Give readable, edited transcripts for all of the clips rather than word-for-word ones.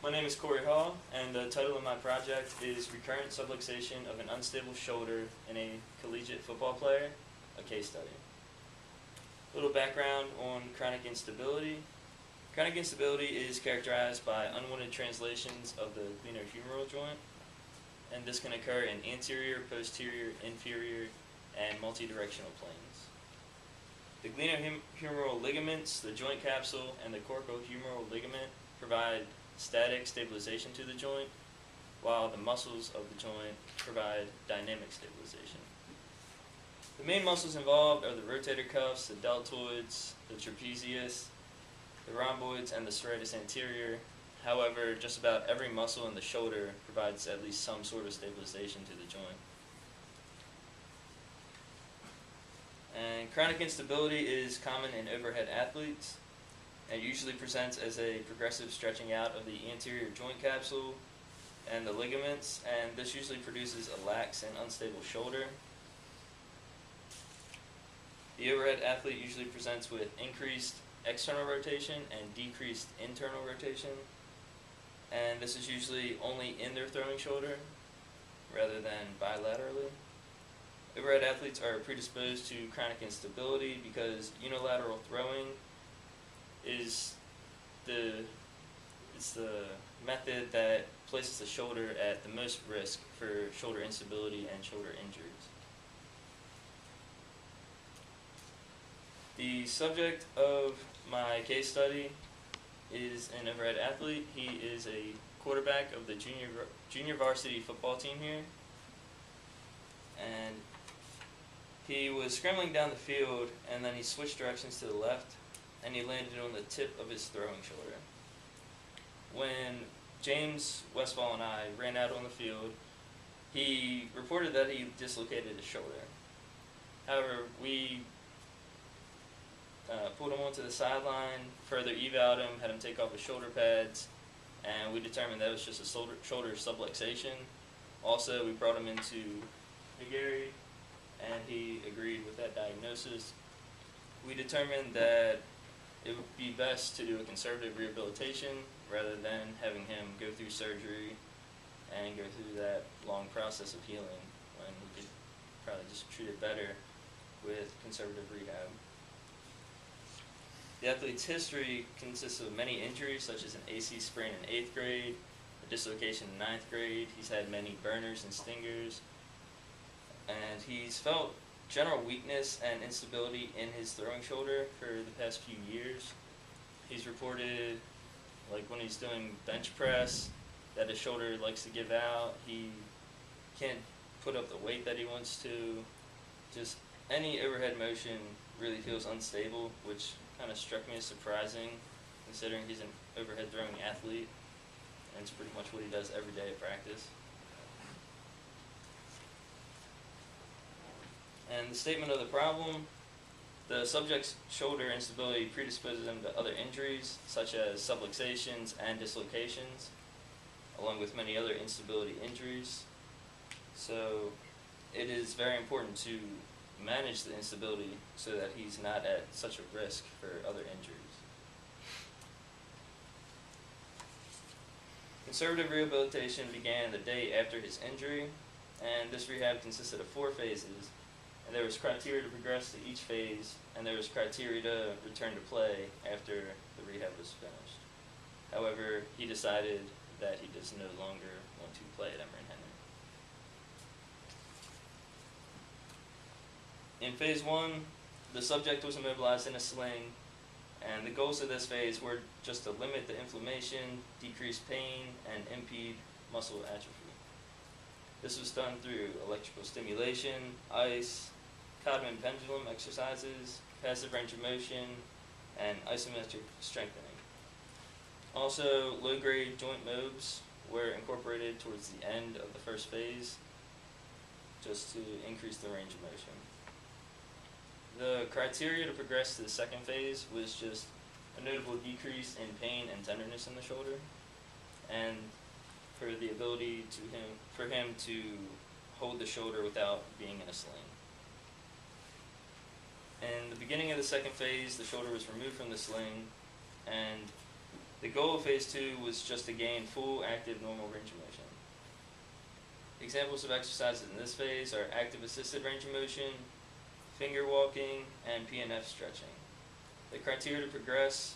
My name is Corey Hall, and the title of my project is Recurrent Subluxation of an Unstable Shoulder in a Collegiate Football Player, a Case Study. A little background on chronic instability. Chronic instability is characterized by unwanted translations of the glenohumeral joint, and this can occur in anterior, posterior, inferior, and multidirectional planes. The glenohumeral ligaments, the joint capsule, and the coracohumeral ligament provide static stabilization to the joint, while the muscles of the joint provide dynamic stabilization. The main muscles involved are the rotator cuffs, the deltoids, the trapezius, the rhomboids, and the serratus anterior. However, just about every muscle in the shoulder provides at least some sort of stabilization to the joint. And chronic instability is common in overhead athletes. It usually presents as a progressive stretching out of the anterior joint capsule and the ligaments, and this usually produces a lax and unstable shoulder. The overhead athlete usually presents with increased external rotation and decreased internal rotation, and this is usually only in their throwing shoulder rather than bilaterally. Overhead athletes are predisposed to chronic instability because unilateral throwing is the method that places the shoulder at the most risk for shoulder instability and shoulder injuries. The subject of my case study is an overhead athlete. He is a quarterback of the junior varsity football team here, and he was scrambling down the field, and then he switched directions to the left, and he landed on the tip of his throwing shoulder. When James Westfall and I ran out on the field, he reported that he dislocated his shoulder. However, we pulled him onto the sideline, further eval'd him, had him take off his shoulder pads, and we determined that it was just a shoulder subluxation. Also, we brought him into McGarry, and he agreed with that diagnosis. We determined that it would be best to do a conservative rehabilitation rather than having him go through surgery and go through that long process of healing, when we could probably just treat it better with conservative rehab. The athlete's history consists of many injuries, such as an AC sprain in 8th grade, a dislocation in 9th grade. He's had many burners and stingers, and he's felt general weakness and instability in his throwing shoulder for the past few years. He's reported, like when he's doing bench press, that his shoulder likes to give out. He can't put up the weight that he wants to. Just any overhead motion really feels unstable, which kind of struck me as surprising, considering he's an overhead throwing athlete, and it's pretty much what he does every day at practice. And the statement of the problem: the subject's shoulder instability predisposes him to other injuries, such as subluxations and dislocations, along with many other instability injuries. So it is very important to manage the instability so that he's not at such a risk for other injuries. Conservative rehabilitation began the day after his injury, and this rehab consisted of 4 phases. And there was criteria to progress to each phase, and there was criteria to return to play after the rehab was finished. However, he decided that he does no longer want to play at Emory Henry. In phase 1, the subject was immobilized in a sling, and the goals of this phase were just to limit the inflammation, decrease pain, and impede muscle atrophy. This was done through electrical stimulation, ice, Codman pendulum exercises, passive range of motion, and isometric strengthening. Also, low-grade joint mobs were incorporated towards the end of the first phase, just to increase the range of motion. The criteria to progress to the second phase was just a notable decrease in pain and tenderness in the shoulder, and for the ability for him to hold the shoulder without being in a sling. In the beginning of the second phase, the shoulder was removed from the sling, and The goal of phase 2 was just to gain full active normal range of motion. Examples of exercises in this phase are active assisted range of motion, finger walking, and PNF stretching. The criteria to progress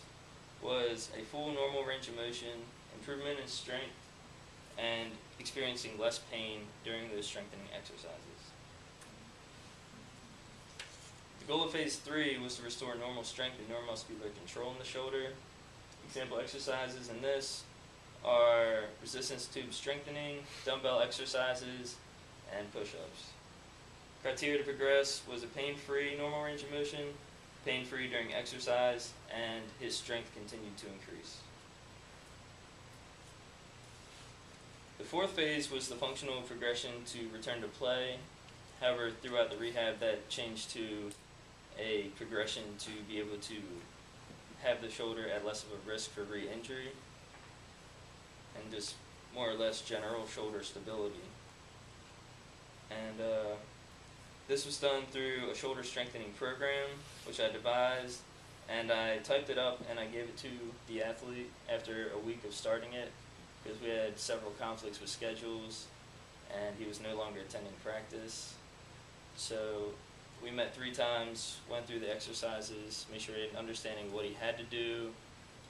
was a full normal range of motion, improvement in strength, and experiencing less pain during those strengthening exercises. The goal of phase 3 was to restore normal strength and neuromuscular control in the shoulder. Example exercises in this are resistance tube strengthening, dumbbell exercises, and push-ups. Criteria to progress was a pain-free normal range of motion, pain-free during exercise, and his strength continued to increase. The fourth phase was the functional progression to return to play. However, throughout the rehab, that changed to a progression to be able to have the shoulder at less of a risk for re-injury and just more or less general shoulder stability. And this was done through a shoulder strengthening program, which I devised, and I typed it up and I gave it to the athlete after a week of starting it, because we had several conflicts with schedules and he was no longer attending practice. So we met 3 times, went through the exercises, made sure he had an understanding of what he had to do,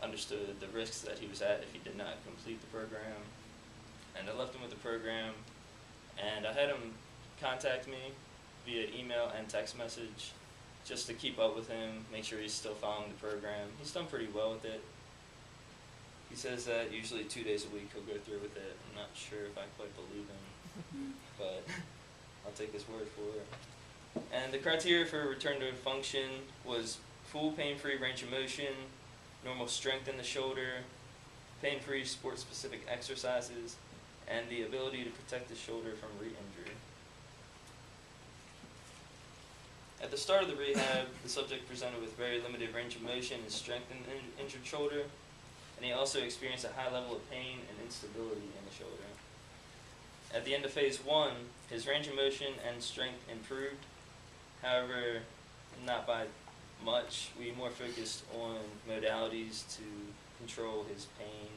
understood the risks that he was at if he did not complete the program, and I left him with the program, and I had him contact me via email and text message just to keep up with him, make sure he's still following the program. He's done pretty well with it. He says that usually 2 days a week he'll go through with it. I'm not sure if I quite believe him, but I'll take his word for it. And the criteria for return to function was full pain-free range of motion, normal strength in the shoulder, pain-free sport-specific exercises, and the ability to protect the shoulder from re-injury. At the start of the rehab, the subject presented with very limited range of motion and strength in the injured shoulder, and he also experienced a high level of pain and instability in the shoulder. At the end of phase 1, his range of motion and strength improved. However, not by much. We more focused on modalities to control his pain.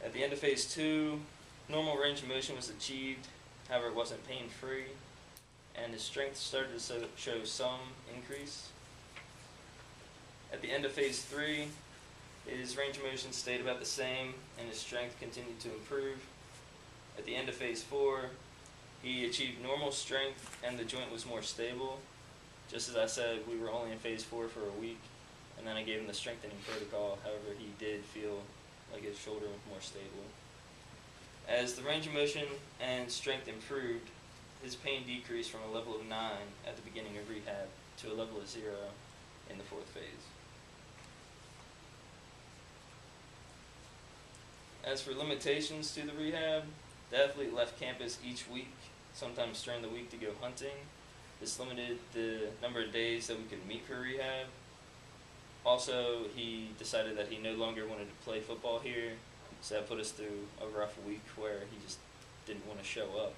At the end of phase 2, normal range of motion was achieved. However, it wasn't pain-free, and his strength started to show some increase. At the end of phase 3, his range of motion stayed about the same, and his strength continued to improve. At the end of phase 4, he achieved normal strength and the joint was more stable. Just as I said, we were only in phase 4 for a week, and then I gave him the strengthening protocol. However, he did feel like his shoulder was more stable. As the range of motion and strength improved, his pain decreased from a level of 9 at the beginning of rehab to a level of 0 in the 4th phase. As for limitations to the rehab, the athlete left campus each week, sometimes during the week, to go hunting. This limited the number of days that we could meet for rehab. Also, he decided that he no longer wanted to play football here, so that put us through a rough week where he just didn't want to show up.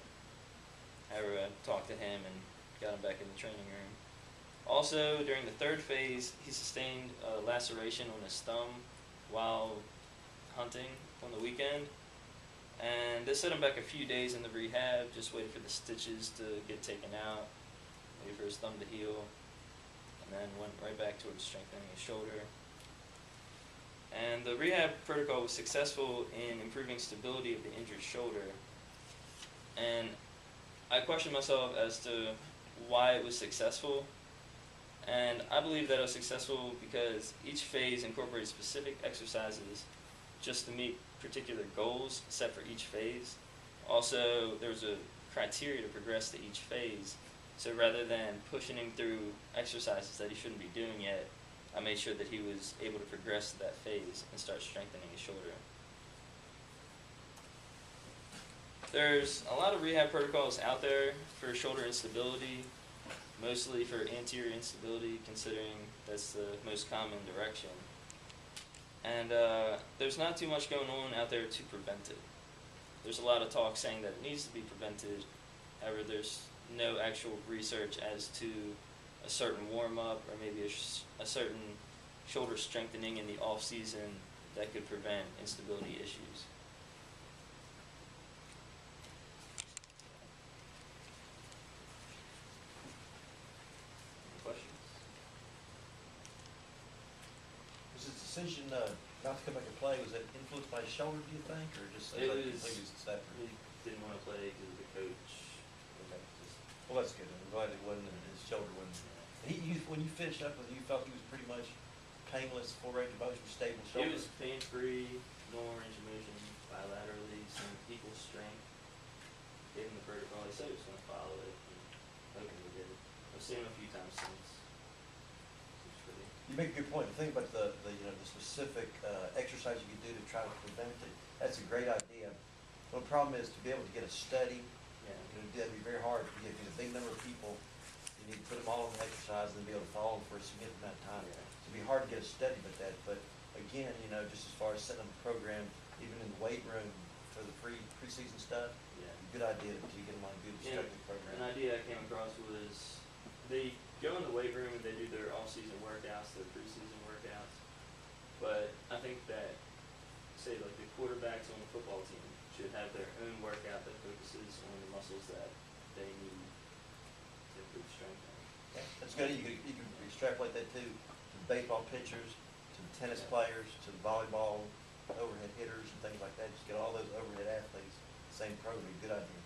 However, I talked to him and got him back in the training room. Also, during the 3rd phase, he sustained a laceration on his thumb while hunting on the weekend. And this set him back a few days in the rehab, just waiting for the stitches to get taken out, waiting for his thumb to heal, and then went right back towards strengthening his shoulder. And the rehab protocol was successful in improving stability of the injured shoulder. And I questioned myself as to why it was successful. And I believe that it was successful because each phase incorporated specific exercises just to meet particular goals set for each phase. Also, there was a criteria to progress to each phase. So rather than pushing him through exercises that he shouldn't be doing yet, I made sure that he was able to progress to that phase and start strengthening his shoulder. There's a lot of rehab protocols out there for shoulder instability, mostly for anterior instability, considering that's the most common direction. And there's not too much going on out there to prevent it. There's a lot of talk saying that it needs to be prevented. However, there's no actual research as to a certain warm-up or maybe a certain shoulder strengthening in the off season that could prevent instability issues. Any questions? Was his decision not to come back and play, was that influenced by his shoulder, do you think, or just It like was, completely separate? he didn't want to play because of the coach. Okay. Well, that's good. I'm glad it wasn't his shoulder. When you finished up with him, you felt he was pretty much painless, full range of motion, stable shoulder? He was pain-free, normal range of motion, bilaterally, some equal strength. Gave him the protocol. He said he was going to follow it, and hoping he did. I've seen him a few times since. Seems pretty. You make a good point. The thing about the specific exercise you can do to try to prevent it, that's a great idea. Well, the problem is to be able to get a study. Yeah. That'd be very hard to get, because a big number of people, you need to put them all on the exercise and then be able to follow them for a significant amount of time. Yeah. So it'd be hard to get a study about that, but again, just as far as setting up a program, even in the weight room for the preseason stuff, Yeah. good idea to get them on a good structured program. An idea I came across was they go in the weight room and they do their off-season workouts, their preseason workouts. But I think that, say, like the quarterbacks on the football team should have their own workout that focuses on the muscles that they need to improve strength. Yeah, that's good. You can extrapolate that too, to the baseball pitchers, to the tennis players, to the volleyball overhead hitters and things like that. Just get all those overhead athletes, same program. Good idea.